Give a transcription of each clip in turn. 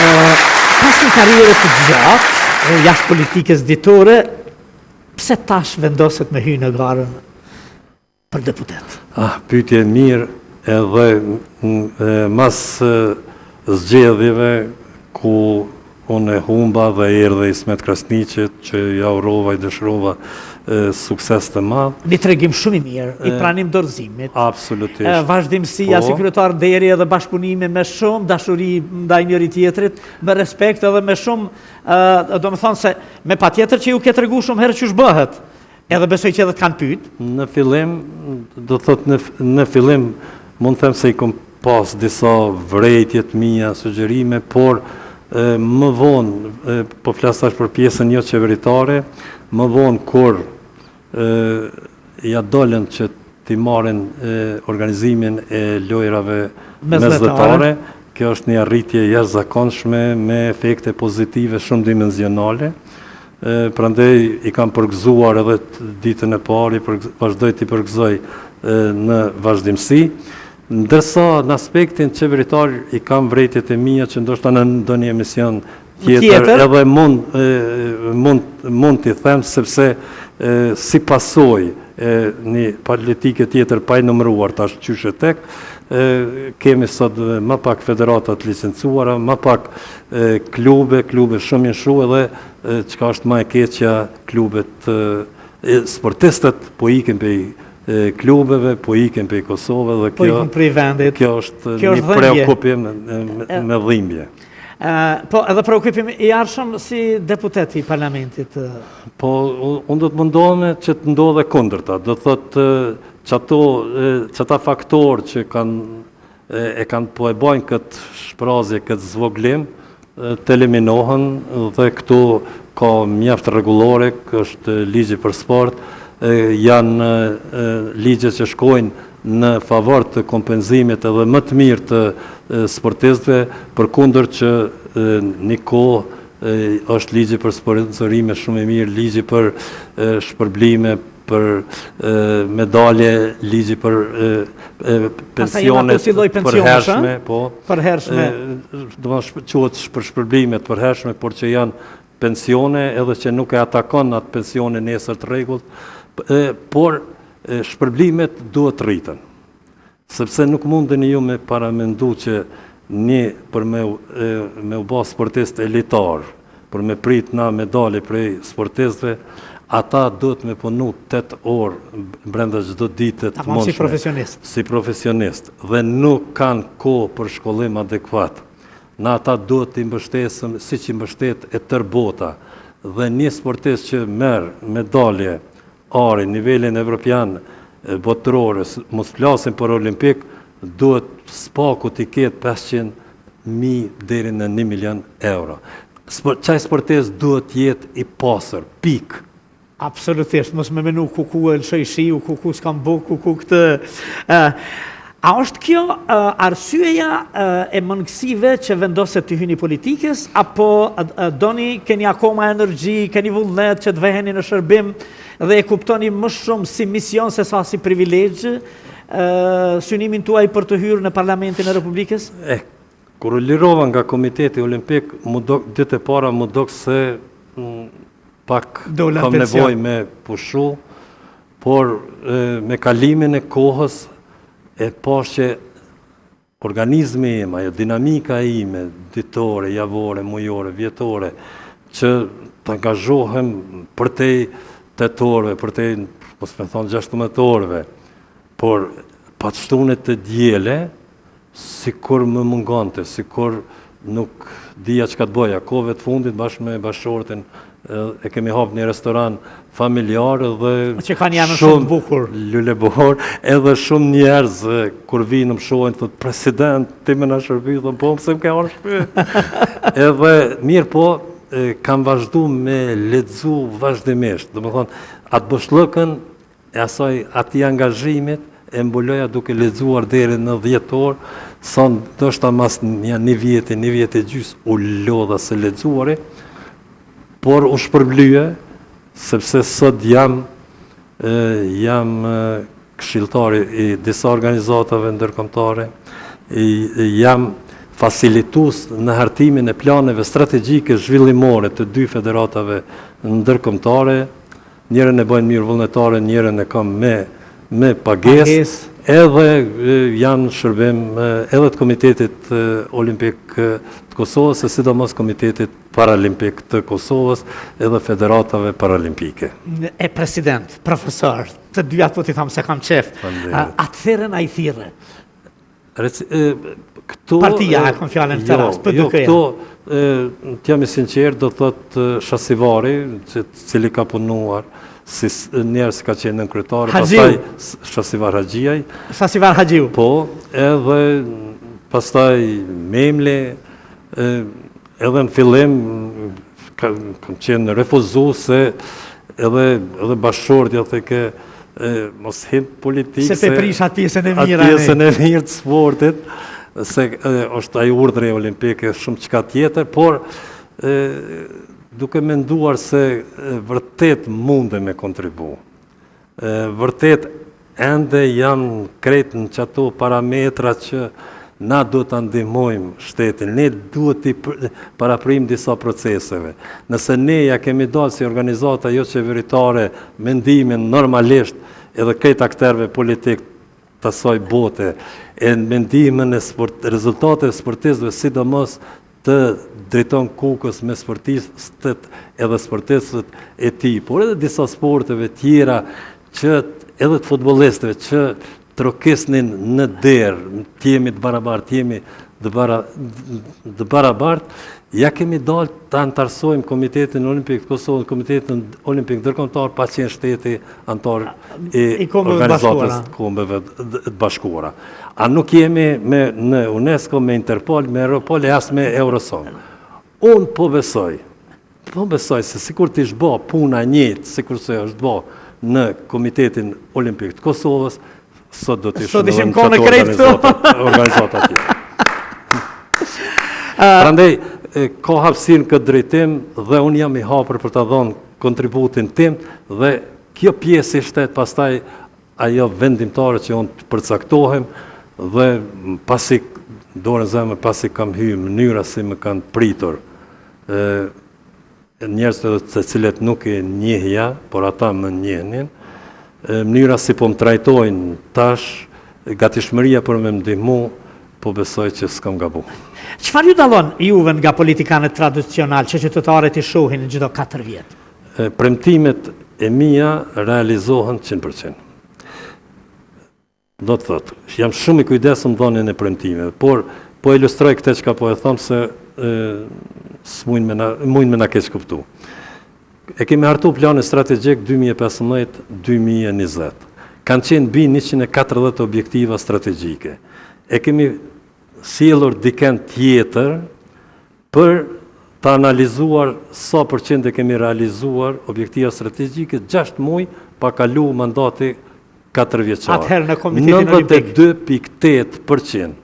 Pas një karriere të gjatë, jashtë politikës ditore, pse tash vendoset me hy në garën për deputet? Pyetje mirë, edhe mas zgjedhjeve ku unë e humba dhe erdhe Ismet Krasniqit që ja urova i dëshirova sukses të madh. Një tregim shumë i mirë, i pranim dorëzimit. Absolutisht. Vazhdimësia si kryetar nderi edhe bashkëpunimi me shumë dashuri ndaj njëri tjetrit, me respekt edhe me shumë, do me thonë se me patjetër që ju ke tregu shumë herë që bëhet. Edhe besoj që edhe të kanë pyet. Në fillim, do thot në fillim mund them se i kom pas disa vërejtje të mia, sugjerime, por më vonë, po flas tash për pjesën jo qeveritare, më vonë kur ja dolën që t'i marrin organizimin e lojrave mesdhetare, kjo është një arritje jashtëzakonshme me efekte pozitive shumë dimensionale. Prandaj i kam përgëzuar edhe ditën e parë, vazhdoj t'i përgëzoj në vazhdimsi. Ndërsa në aspektin qeveritar i kam vërejtjet e mia që ndoshta në ndonjë emision tjetër edhe mund t'i them, sepse si pasojë një politike tjetër pa i numëruar tash qyshe tek, kemi sot më pak federatat licencuara, më pak klube shumë janë shu edhe çka është më e keqja, klubet sportistët po ikin prej klubeve, po ikin prej Kosovës dhe kjo është një preokupim me dhimbje. Po edhe preokupim i arshëm si deputet i parlamentit? Po, unë do të mundohem që të ndodhe kundërta. Do të thotë që ata faktorë që kanë po e bojnë këtë shprazje, këtë zvoglim, të eliminohen dhe këtu ka mjaft rregullore, është ligji për sport, janë ligje që shkojnë në favor të kompenzimit edhe më të mirë të sportistëve, përkundër që një kohë është ligji për sponsorime shumë i mirë, ligji për shpërblime, për medalje, ligji për pensionet përhershme, do të quhet për shpërblimet përhershme, por që janë pensione edhe që nuk e atakon atë pensione nesër të rregullt, por shpërblimet duhet rritën, sepse nuk mundeni ju me paramendu që për me u bë sportist elitar, për me prit na medalje prej sportistëve, ata duhet me punu 8 orë brenda çdo dite të mundshme. Si profesionist. Dhe nuk kanë kohë për shkollim adekuat. Në ata duhet të mbështesëm, si që mbështet e tër bota. Dhe një sportist që merr medalje ari, nivelin evropian, botërore, mos flasim për olimpik, duhet spaku t'i ketë 500.000 deri në 1 milion euro. Qaj sportist duhet jetë i pasër, pik. Absolutisht, mos me menu kuku e lëshoj shiu, kuku s'kam bu, kuku këtë. A është kjo arsyeja e mangësive që vendoset të hyni politikës, apo doni keni akoma energji, keni vullnet që të veheni në shërbim dhe e kuptoni më shumë si mision se sa si privilegj synimin tuaj për të hyrë në Parlamentin e Republikës? Kur u lirova nga Komiteti Olimpik, ditë e para më dok se pak kam nevoj me pushu, por me kalimin e kohës e pash që organizmi im, ajo dinamika ime, ditore, javore, mujore, vjetore, që të angazhohem për te 8 orëve, për te, mos me thonë 16 orëve, por pa të shtunet të djele, si kur më mungante, si kur nuk dija që ka të bëja. Kove të fundit bashkë me bashkëshortin e kemi hapë një restoran familjar dhe që kanë janë shumë të bukur. Lulebohor, edhe shumë njerëz kur vinë më shohin, thot president, ti më na shërby, thon po pse më ke ardhur shpyt. Edhe mirë po, kam vazhdu me lexu vazhdimisht. Domethënë, atë boshllëkën e asaj atij angazhimit e mbuloja duke lexuar deri në 10 orë, sa ndoshta mas një vjet e gjys u lodha se lexuari, por u shpërblye, sepse sot jam këshilltari i disa organizatave ndërkombëtare, jam facilitus në hartimin e planeve strategjike zhvillimore të dy federatave ndërkombëtare, njërën e bëjnë mirë vullnetare, njërën e kam me pagesë, edhe janë shërbim edhe të Komitetit Olimpik të Kosovës, e sidomos Komitetit Paralimpik të Kosovës, edhe Federatave Paralimpike. President, profesor, të dyja po t'i thamë se kam qef, atë thirën a i thire? Partia e kom fjallën të rast, për duke e? Këto, t'jam i sinqerë, do thot Shasivari, cili ka punuar, si njerës ka qenë në kryetare, pastaj Shasivar Haxhiaj. Shasivar Haxhiu. Po, edhe pastaj Memli, edhe në fillim kam qenë refuzuese, edhe bashkëshortja theke mos hip politikë. Se pe prishat pjesën e mirë. Atë pjesën e mirë të sportit, se është ai urdhri olimpike shumë çka tjetër, por duke menduar se vërtet munde me kontribu. Vërtet ende janë krejt në qëto parametra që na duhet të ndihmojmë shtetin, ne duhet të paraprim disa proceseve. Nëse ne ja kemi dalë si organizata jo qeveritare mendimin normalisht edhe krejt akterve politik të asaj bote, e mendimin e rezultateve sportistëve, sidomos të drejton kukës me sportistët edhe sportistët e ti, por edhe disa sporteve tjera që edhe të futbolistëve që trokisnin në derë, t'jemi të barabartë, t'jemi të barabartë, ja kemi dalë të antarsojmë Komitetin Olimpik të Kosovës, Komitetin Olimpik ndërkombëtar, pa qenë shteti antar i organizatës të kombeve të bashkuara. A nuk jemi në UNESCO, me Interpol, me Europol e as me Euroson. Unë po besoj se sikur t'i shbo puna njëtë, sikur se është bo në Komitetin Olimpik të Kosovës, sot do t'i shumë në organizata tjetë. Prandaj, ka hapësirë në këtë drejtim dhe unë jam i hapër për të dhënë kontributin tim dhe kjo pjesë i shtetë pastaj ajo vendimtare që unë të përcaktohem dhe pasi dorën zemë, pasi kam hyrë mënyra si më kanë pritur njerëz të cilët nuk e njehja, por ata më njehnin, mënyra si po më trajtojnë tash, gatishmëria për me më ndihmu, po besoj që s'kam gabu. Çfarë ju dallon juve nga politikanët tradicional që qytetarët i shohin në çdo 4 vjet? Premtimet e mia realizohen 100%. Do të thotë, jam shumë i kujdesshëm dhënien e premtimeve, por po ilustroj këtë çka po e them se mujnë me na keq kuptu. E kemi hartu planin strategjik 2015-2020. Kanë qenë mbi 140 objektiva strategjike. E kemi sjellur dikën tjetër për të analizuar sa përqend e kemi realizuar objektiva strategjike 6 muaj pa kalu mandati 4 vjeçar. Atëherë në Komitetin Olimpik 92.8%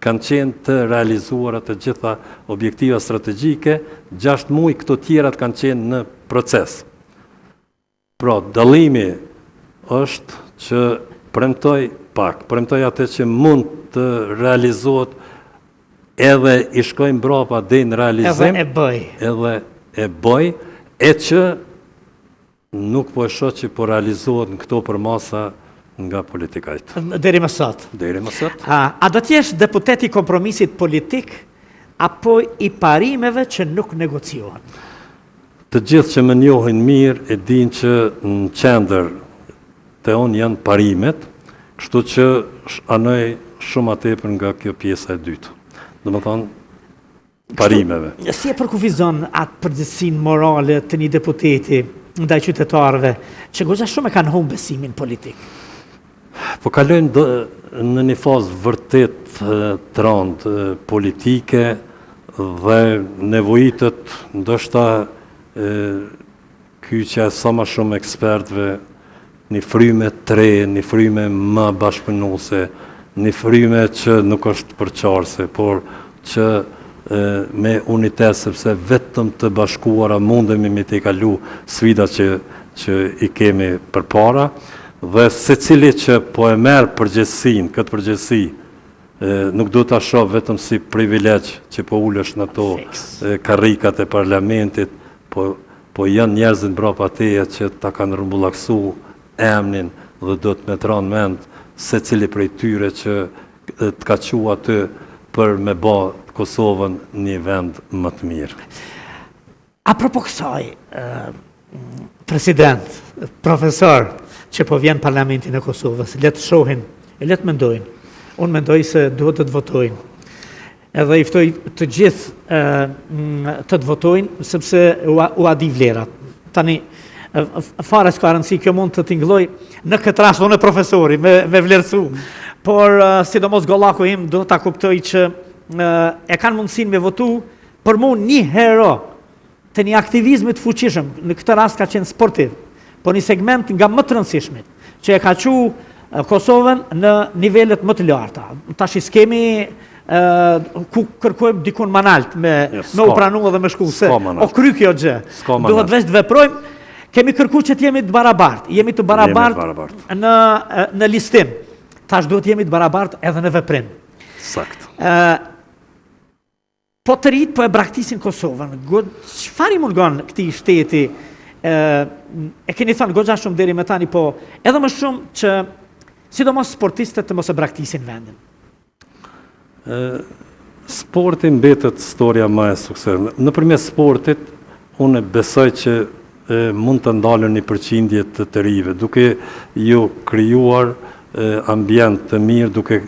kanë qenë të realizuara të gjitha objektiva strategjike, 6 muaj këto tjerat kanë qenë në proces. Pra, dallimi është që premtoj pak, premtoj atë që mund të realizohet edhe i shkojmë brapa dhe në realizim, edhe e bëj, e që nuk po e shoh që po realizohet në këto përmasa nga politikajt. Deri më sot. Deri më sot. A do t'jesh deputet i kompromisit politik, apo i parimeve që nuk negociohen? Të gjithë që më njohin mirë e din që në qendër të onë janë parimet, kështu që anoj shumë atepër nga kjo pjesa e dytë. Dhe më thonë, parimeve. Si e përkufizon atë përgjithësinë morale të një deputeti ndaj qytetarëve, që goxha shumë e kanë humbur besimin politik? Po kalojnë në një fazë vërtet të rëndë politike dhe nevojitet ndoshta kyçja sa më shumë ekspertëve, një fryme të re, një fryme më bashkëpunuese, një fryme që nuk është përqarse, por që me unitet, sepse vetëm të bashkuara mundemi me t'i kalu sfidat që i kemi përpara, dhe secili që po e merr përgjegjësinë, këtë përgjegjësi nuk do ta shoh vetëm si privilegj që po ulesh në ato karrikat e parlamentit, po janë njerëzit mbrapa teje që ta kanë rrumbullaksu emnin dhe do të metron mend secili prej tyre që të ka qua aty për me bë Kosovën një vend më të mirë. Apropo kësaj, president, profesor, që po vjen parlamentin e Kosovës, le të shohin, le të mendojnë. Unë mendoj se duhet të votojnë. Edhe i ftoj të gjithë të votojnë, sepse u adi vlerat. Tani, fare s'ka rëndësi, kjo mund të tingëlloj në këtë rast, unë e profesori, me vlerësu. Por, sidomos gollaku im, do ta kuptoj që e kanë mundësin me votu për mu një hero të një aktivizmit fuqishëm, në këtë rast ka qenë sportiv, por një segment nga më të rëndësishmit, që e ka qu Kosovën në nivellet më të larta. Tash skemi ku kërkojmë dikun manalt me u pranu dhe me shku se o kry kjo gjë. Duhet veç të veprojmë, kemi kërku që t'jemi të barabart. Jemi të barabart në listim. Tash duhet jemi të barabart edhe në veprim. Sakt. Po të rritë, po e braktisin Kosovën. Qëfar i mungon këti shteti? E keni thënë goxha shumë deri me tani, po edhe më shumë që sidomos sportistët të mos e braktisin vendin. Sporti mbetet historia më e suksesshme. Nëpërmjet sportit, unë besoj që mund të ndalen një përqindje të rive, duke ju krijuar ambient të mirë, duke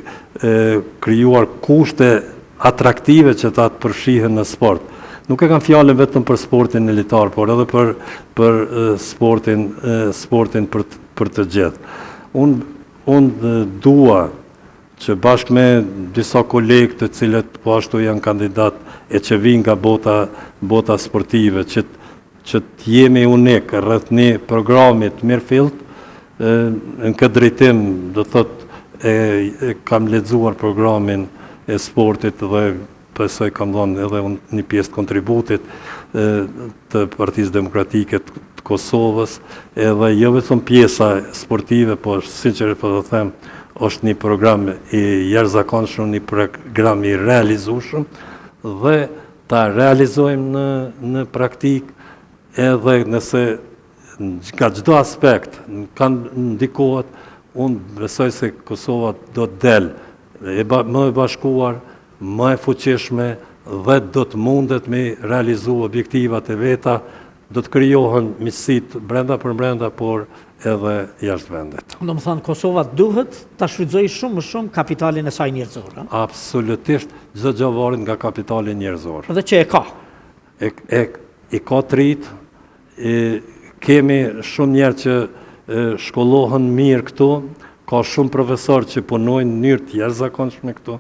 krijuar kushte atraktive që ta të përfshihen në sport. Nuk e kam fjalën vetëm për sportin elitar, por edhe për sportin për të gjithë. Unë dua që bashkë me disa kolegë të cilët po ashtu janë kandidat e që vinë nga bota sportive, që t'jemi unik rreth një programit mirëfillt, në këtë drejtim do thotë kam lexuar programin e sportit dhe besoj kam dhënë edhe një pjesë të kontributit të Partisë Demokratike të Kosovës, edhe jo vetëm pjesa sportive, por sinqerisht po të them, është një program i jashtëzakonshëm, një program i realizueshëm dhe ta realizojmë në praktik, edhe nëse nga çdo aspekt kanë ndikohet, unë besoj se Kosova do të delë më e bashkuar, më e fuqishme dhe do të mundet me realizu objektivat e veta, do të krijohen miqësitë brenda për brenda, por edhe jashtë vendit. Do më thënë, Kosova duhet ta shfrytëzojë shumë më shumë kapitalin e saj njerëzor. Absolutisht, çdo gjë varet nga kapitali njerëzor. Dhe që e ka. E ka të rritë, kemi shumë njerëz që shkollohen mirë këtu, ka shumë profesor që punojnë në mënyrë të jashtëzakonshme këtu,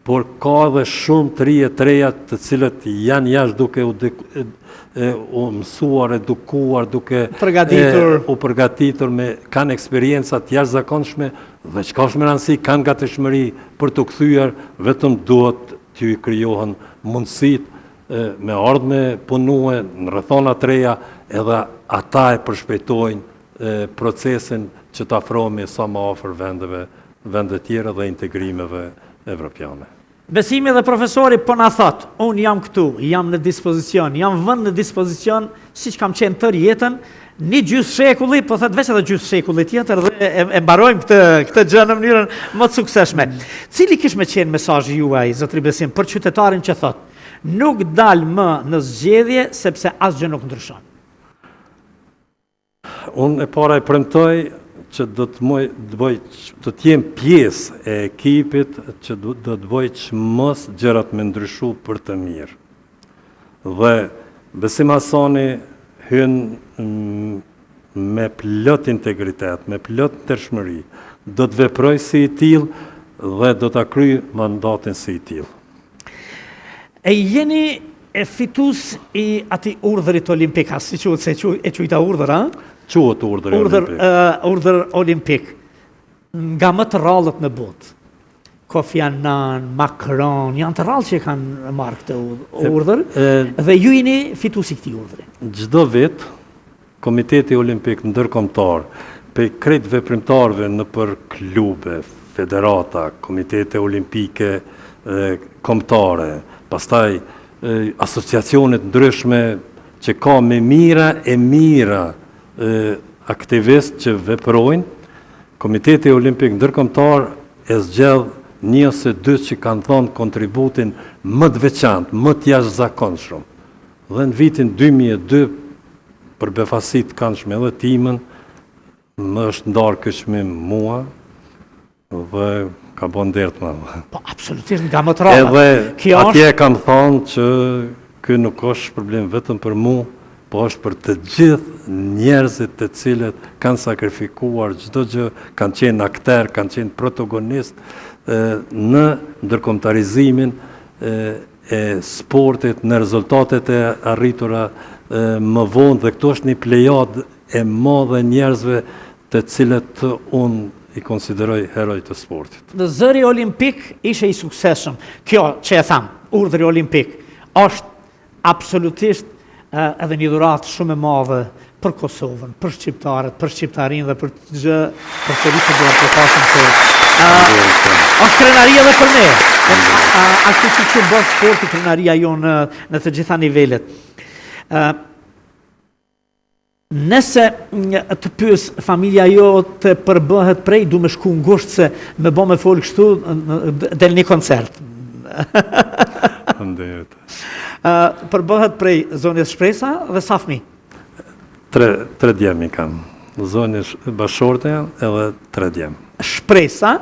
por ka edhe shumë të reja të cilët janë jashtë duke u mësuar, edukuar, duke u përgatitur, kanë eksperienca të jashtëzakonshme dhe çka është më rëndësi, kanë gatishmëri për të kthyer, vetëm duhet t'ju krijohen mundësitë me ardhme punue në rrethona të reja, edhe ata e përshpejtojnë procesin që të afrohemi sa më afër vende tjera dhe integrimeve evropiane. Besimi dhe profesori po na thot, unë jam këtu, jam në dispozicion, jam vënd në dispozicion, siç kam qenë tërë jetën, një gjysmë shekulli, po thot veç edhe gjysmë shekulli tjetër dhe e mbarojmë këtë gjë në mënyrën më të suksesshme. Cili kish me qenë mesazhi juaj, zotri Besim, për qytetarin që thot, nuk dal më në zgjedhje sepse asgjë nuk ndryshon? Unë e para e premtoj që do të jem pjesë e ekipit që do të bëj çmos gjërat me ndryshu për të mirë. Dhe Besim Hasani hyn me plot integritet, me plot ndershmëri, do të veproj si i tillë dhe do ta kryej mandatin si i tillë. E jeni fitues i atij urdhërit olimpik, si quhet, se e quajta urdhër, a? Quhet urdhër olimpik. Nga më të rrallët në botë. Kofi Annan, Macron, janë të rrallë që kanë marrë këtë urdhër, dhe ju jeni fitues i këtij urdhri. Çdo vit Komiteti Olimpik Ndërkombëtar, pe krejt veprimtarëve në për klube, federata, komitete olimpike, kombëtare, pastaj asociacionet ndryshme që ka me mira aktivistë që veprojnë, Komiteti Olimpik Ndërkombëtar e zgjedh një ose dy që kanë thonë kontributin më të veçantë, më të jashtëzakonshëm. Dhe në vitin 2002, për befasit këndshme dhe timën, më është ndarë ky çmim mua dhe ka bën dert më. Po, absolutisht nga më të rralla. Edhe atje kam thonë që ky nuk është problem vetëm për mua, po është për të gjithë njerëzit të cilët kanë sakrifikuar çdo gjë, kanë qenë akter, kanë qenë protagonist në ndërkombëtarizimin e sportit, në rezultatet e arritura më vonë, dhe këto është një plejadë e madhe njerëzve të cilët unë i konsideroj heroj të sportit. Dhe zëri olimpik ishe i suksesshëm. Kjo që e tham, urdhri olimpik, është absolutisht edhe një dhuratë shumë e madhe për Kosovën, për shqiptarët, për shqiptarinë dhe për të gjë përsërisë të duar të pasëm që është krenaria dhe për ne. Ashtu që që bërë sporti krenaria jo në të gjitha nivellet. Nëse të pyes familja jo të përbëhet prej, du me shku ngusht se me bo me folë kështu, del një koncert. Përbëhet prej zonës Shpresa dhe sa fëmijë? Tre djemi kam. Zonës Bashorte edhe 3 djem. Shpresa,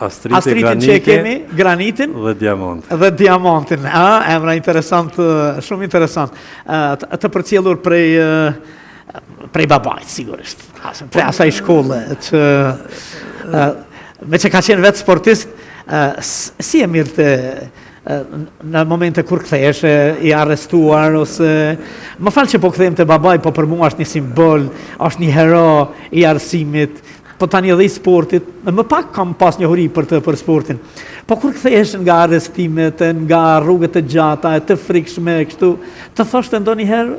Astritin që kemi, Granitin dhe Diamantin. Dhe Diamantin. Emra interesant, shumë interesant. Të përcjellur prej babajt, sigurisht. Prej asaj shkolle. Me që ka qenë vetë sportist, si e mirë të në momente kur kthehesh i arrestuar ose më fal që po kthehem te babaj, po për mua është një simbol, është një hero i arsimit, po tani edhe i sportit. Më pak kam pas njohuri për sportin. Po kur kthehesh nga arrestimet, nga rrugët e gjata, të frikshme kështu, të thoshte ndonjëherë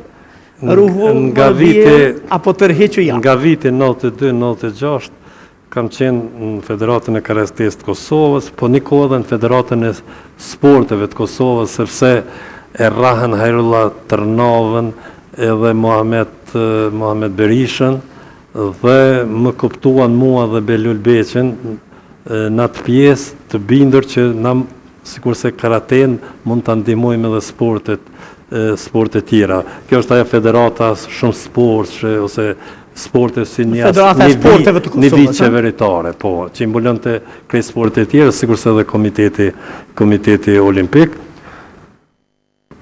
ruhu nga viti apo tërhequ ja. Nga viti 92-96 kam qenë në Federatën e Karate të Kosovës, po një kohë edhe në Federatën e Sporteve të Kosovës, sepse e rrahën Hajrullah Tërnavën edhe Muhamet Berishën, dhe më kuptuan mua dhe Belul Beqen në atë pjesë të bindur që na, sikur se karaten, mund të ndihmojmë edhe sportet tjera. Kjo është ajo federata shumë sport, ose sportet si një vit qeveritare, po, që imbulon të krejt sportet tjera, sikur se edhe komiteti olimpik.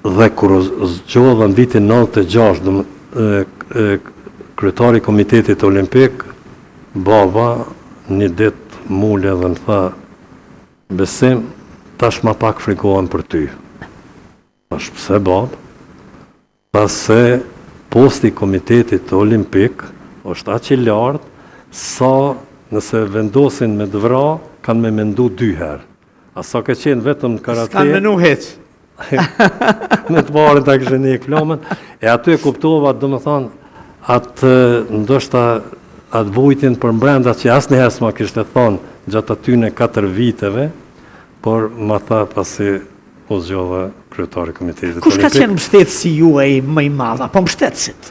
Dhe kur zgjodha në vitin 96, kryetari komitetit olimpik, baba, një dit mule dhe më tha, besim, tash ma pak frikohen për ty. Tash pse bab? Pase posti komitetit olimpik është aq i lartë sa nëse vendosin me dëvra, kanë me mendu 2 herë. A sa ke qenë vetëm karate... S'kanë menu heq. Me të marën të kështë një ekflamen. E aty e kuptova, do më thonë, atë ndoshta atë vujtin për mbrenda që asë njëherë s'ma kishte thonë gjatë atyne 4 viteve, por ma tha pasi u zgjodha kryetari komitetit olimpik. Kush ka qenë mbështetësi juaj më i madh, apo mbështetësit?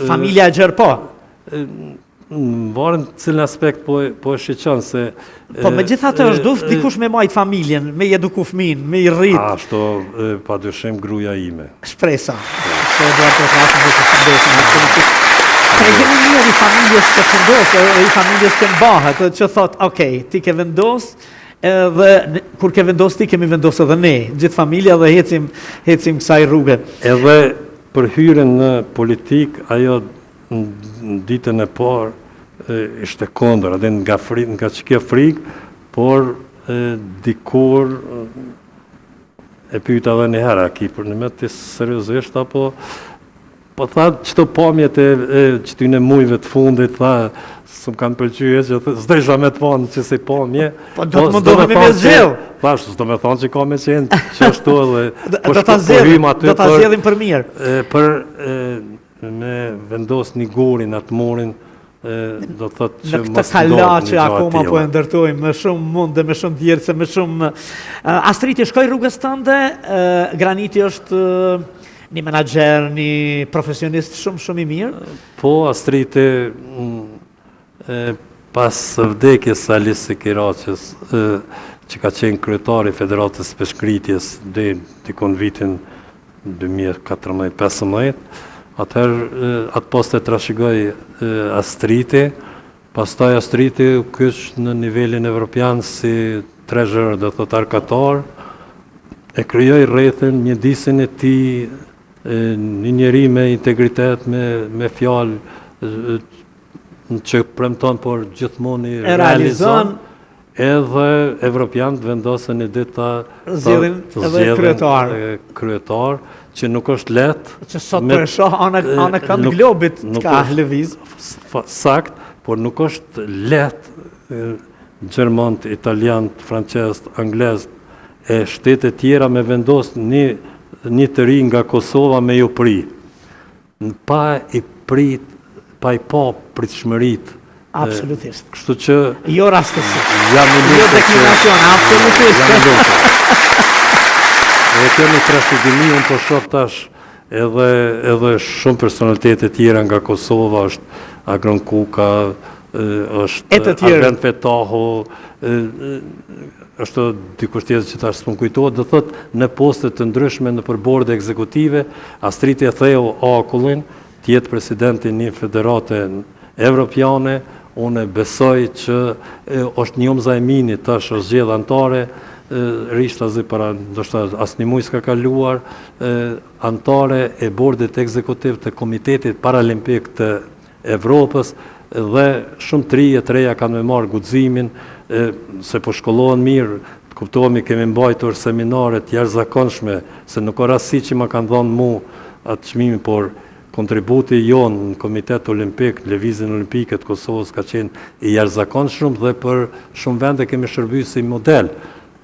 Familja e gjerë, po? Në varën cilën aspekt po e shiqon se... Po me gjitha të është duft dikush me majtë familjen, me eduku fëmin, me i rrit. Ashtu, pa dyshim gruja ime. Shpresa. Se Eduard të rrasën dhe të shëndesin, absolutisht. Pra kemi njërë i familjes të shëndosë, i familjes të mbahet, që thot, okej, ti ke vendos, edhe kur ke vendos ti, kemi vendos edhe ne, gjithë familja dhe hecim kësaj rrugë. Edhe për hyrjen në politik, ajo në ditën e parë ishte kondër, edhe nga që kjo frikë, por dikur e pyeta edhe një herë, a ki për një me të seriozisht, apo po tha qëto pamjet e qëtyne mujve të fundit, tha, së më kanë pëlqyje që s'dejsha me të panë që si pamje. Po do të mundohemi me zgjell. Thash, s'do me thonë që ka me qenë që ashtu edhe... Do ta zgjedhim për mirë. Për me vendos një gurin atë murin, do të thotë që në këtë kala që akoma po e ndërtojmë me shumë mundë, me shumë djerëse, me shumë... Astriti, shkoj rrugës tënde, Graniti është një menager, një profesionist shumë i mirë? Po, Astriti, pas vdekjes Alis Sikiraqës, që ka qenë kryetari Federatës Peshkritjes dhe dikon vitin 2014-15, atëherë atë poste trashëgoj Astriti, pastaj Astriti u kyç në nivelin evropian si treasurer, do thot arkatar, e krijoi rrethin, mjedisin e tij, një njeri me integritet, me fjalë që premton, por gjithmonë i realizon, edhe evropianët vendosën e ditë ta zgjedhin edhe kryetar, që nuk është letë. Që sot për shoh anë kënd globit ka lëviz. Sakt, por nuk është letë gjermant, italiant, francesët, anglezët e shtetet tjera me vendos një të ri nga Kosova me ju pri. Pa i pritshmërit. Absolutisht. Kështu që... Jo rastësi. Jam i lutë. Jo deklinacion, absolutisht. E kemi trashëgimi, unë po shoh tash edhe shumë personalitete tjera nga Kosova, është Agron Kuka, është Agren Fetaho, është dikush tjetër që tash s'më kujtohet, do thotë në poste të ndryshme në përborde ekzekutive, Astriti e theu akullin, tjetë presidenti një federate evropiane, unë besoj që është një Zajmini tash është zgjedh antare, rishtazi para ndoshta asnjë muaj s'ka kaluar, antare e bordit ekzekutiv të Komitetit Paralimpik të Evropës, dhe shumë të reja kanë me marrë guximin, se po shkollohen mirë, të kuptohemi kemi mbajtur seminare të jashtëzakonshme, se nuk ka rasti që ma kanë dhënë mu atë çmimin, por kontributi jonë në Komitet Olimpik, Lëvizjen Olimpike të Kosovës ka qenë i jashtëzakonshëm dhe për shumë vende kemi shërbyer si model,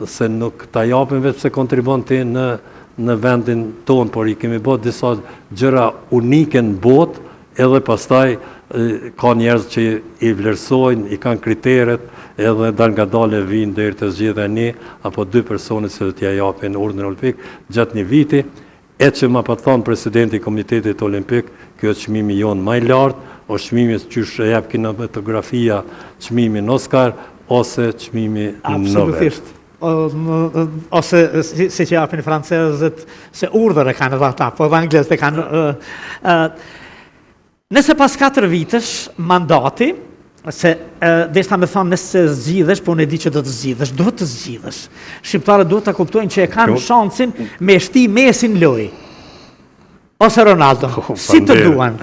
se nuk ta japim vetë se kontribon ti në vendin tonë, por i kemi bërë disa gjëra unike në botë, edhe pastaj ka njerëz që i vlerësojnë, i kanë kriteret, edhe dal nga dale vinë deri të zgjidhen një apo dy personat që t'ja japin urdhën olimpik gjatë një viti, e që ma pa thonë presidenti i Komitetit Olimpik, kjo është çmimi jonë më i lartë, është çmimi që e jep kinematografia, çmimin Oscar ose çmimi Nobel. Absolutisht. Ose si që japin francezët, se urdhër e kanë edhe ata, po edhe anglezët e kanë... Nëse pas 4 vitësh mandati, se deshta me thonë nëse zgjidhesh, po unë e di që do të zgjidhesh, do të zgjidhesh. Shqiptarët duhet të kuptojnë që e kanë shansin me shti Mesin loj. Ose Ronaldo, si të duan.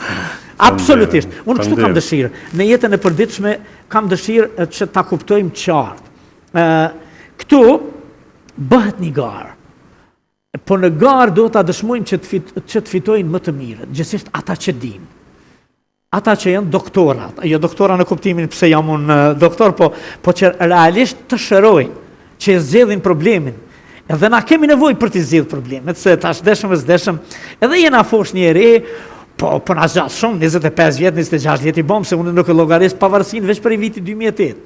Absolutisht. Unë kështu kam dëshirë. Në jetën e përditshme kam dëshirë që ta kuptojmë qartë. Këtu bëhet një garë. Po në garë do të dëshmojmë që të fitojnë më të mirët, gjithsesi ata që dinë. Ata që janë doktora, jo doktora në kuptimin pëse jam unë doktor, po që realisht të shërojnë, që zgjedhin problemin. Edhe na kemi nevojë për të zgjedhur problemet, se tash deshëm e s'deshëm, edhe jena fosh një ere, po na zgjat shumë, 25 vjet, 26 vjet i bom, se unë nuk e llogaris pavarësinë veç për vitin 2008.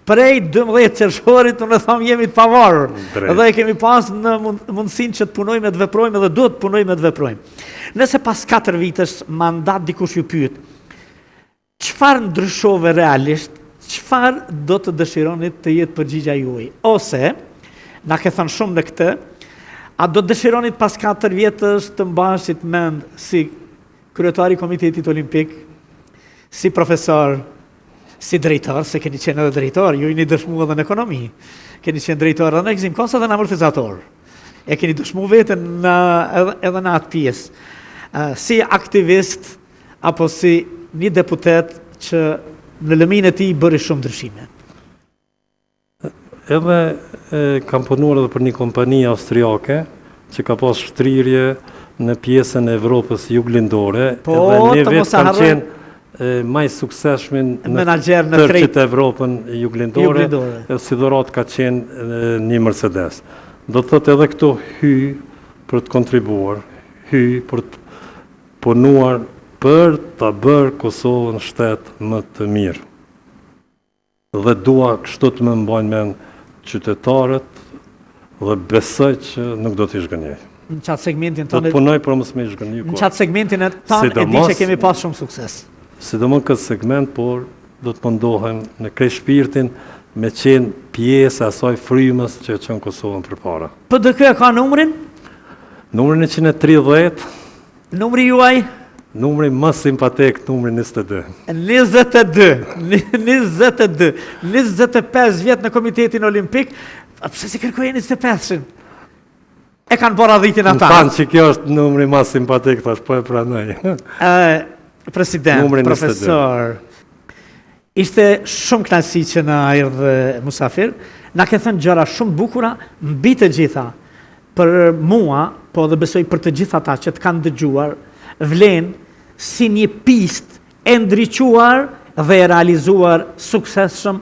Prej 12 qershorit, unë e tham jemi të pavarur. Edhe e kemi pas në mundësinë që të punojmë e të veprojmë, edhe do të punojmë e të veprojmë. Nëse pas 4 vitësh mandat dikush ju pyet, çfarë ndryshove realisht, çfarë do të dëshironit të jetë përgjigja juaj? Ose, na ke thënë shumë në këtë, a do të dëshironit pas 4 vjetësh të mbashit mend si kryetari i Komitetit Olimpik, si profesor, si drejtor, se keni qenë edhe drejtor, ju jeni dëshmu edhe në ekonomi, keni qenë drejtor edhe në Ekzim Kosa dhe në amortizator, e keni dëshmu vetën edhe në atë pjesë, si aktivist, apo si një deputet që në lëmin e ti bëri shumë ndryshime. Edhe kam punuar edhe për një kompani austriake, që ka pas shtrirje në pjesën e Evropës juglindore, edhe një vetë kam qenë maj sukseshmin në tërqit e Evropën juglindore, si dhurat ka qenë një Mercedes. Do të thëtë edhe këto hy për të kontribuar, hy për të punuar për të bërë Kosovën shtet më të mirë. Dhe dua kështu të më mbajnë men qytetarët dhe besoj që nuk do t'i zhgënjej. Në qatë segmentin Do tonë, të punoj për mos me zhgënjej. në qatë segmentin e tonë e di që kemi pas shumë sukses. Sidomos këtë segment, por do të mundohem në krejt shpirtin me qenë pjesë asaj frymës që e qënë Kosovën përpara. PDK ka numrin? Numrin 130, Numri juaj? numri më simpatik, numri 22. 25 vjet në Komitetin Olimpik, pse si kërkojnë 25-shin? E kanë bërë adhitin Më ata. thanë që kjo është numri më simpatik, thash po e pranoj. President, Numri 22. profesor, ishte shumë kënaqësi që na erdhë musafir, na ke thënë gjëra shumë bukura, mbi të gjitha, për mua, po dhe besoj për të gjitha ata që të kanë dëgjuar, vlen si një pist e ndriquar dhe e realizuar suksesshëm,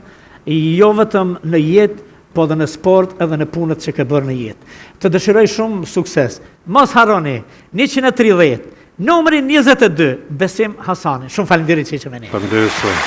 jo vetëm në jetë, po dhe në sport edhe në punët që ke bërë në jetë. Të dëshiroj shumë sukses. Mos harroni, 130, numri 22, Besim Hasani. Shumë faleminderit që me ne. Faleminderit shumë.